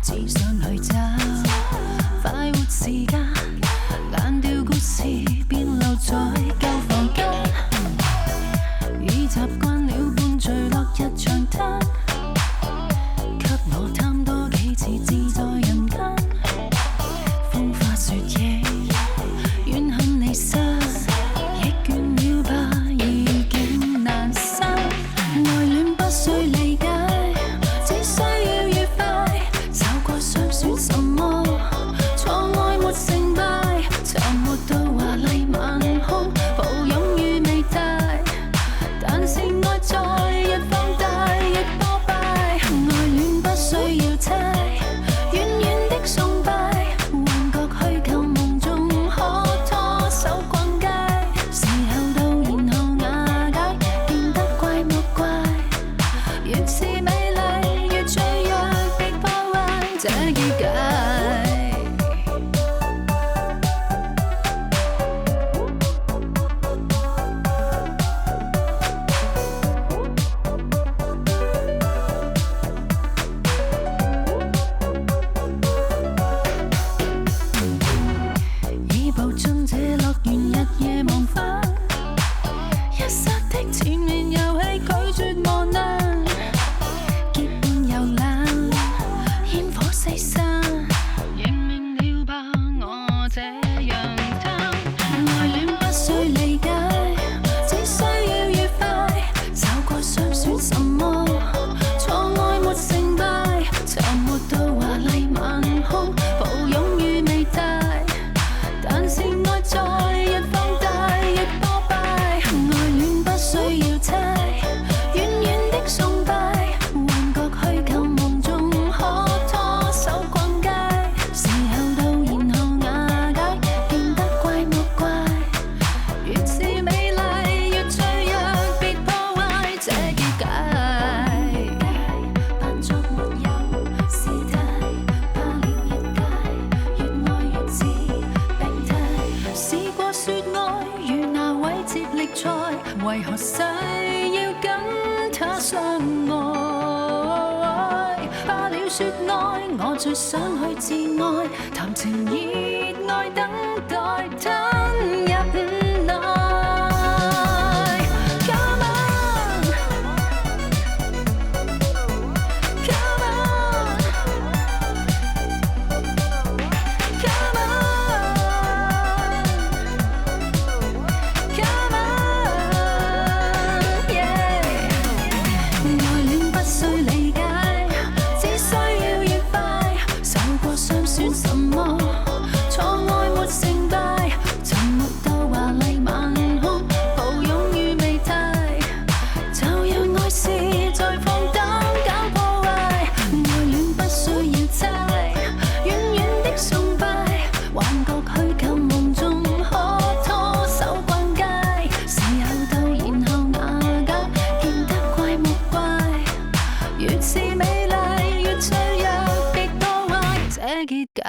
只想去找快活時間，冷掉故事便留在舊房間，已習慣了伴隨落日長灘，給我貪多幾次自在人間，風花雪夜，怨恨離散，亦倦了吧，已經難收，愛戀不需理解。 算什麼？錯愛沒成敗，沉沒到華麗晚空，抱擁與美態，但是愛在日放大，亦破敗。愛戀不需要猜，遠遠的崇拜，幻覺虛構夢中可拖手逛街，時候到然後瓦解，變得怪莫怪，越是美麗越脆弱，被破壞。這結界。 已步進這樂園，日夜忘返，一剎的纏綿遊戲拒絕磨難，結伴遊覽，煙火四散，認明了吧我這樣貪，愛戀不需理解，只需要愉快，找過想選什麼，錯愛沒成敗，沉沒到華麗晚空，抱擁與美態。 但是愛在日放大，亦破敗。愛戀不需要猜，遠遠的崇拜，幻覺虛構夢中可拖手逛街，時候到然後瓦解，變得怪莫怪。越是美麗越脆弱，別破壞這結界。扮作沒有事態，怕了日界，越愛越自。 試過說愛如那位接力賽，為何誓要跟他相愛？怕了說愛，我最想去自愛，談情熱愛等待吞入內。Come on, come on, come on. Come on, yeah. 愛戀不需理解，只需要愉快。受過傷算什麼？錯愛沒成敗，沉沒到華麗晚空，抱擁與美態。就讓愛是在放膽搞破壞。愛戀不需要猜，遠遠的崇拜，幻覺虛構夢中可拖手逛街，時候到然後瓦解，變得怪莫怪。越是美麗越脆弱，別破壞這結界。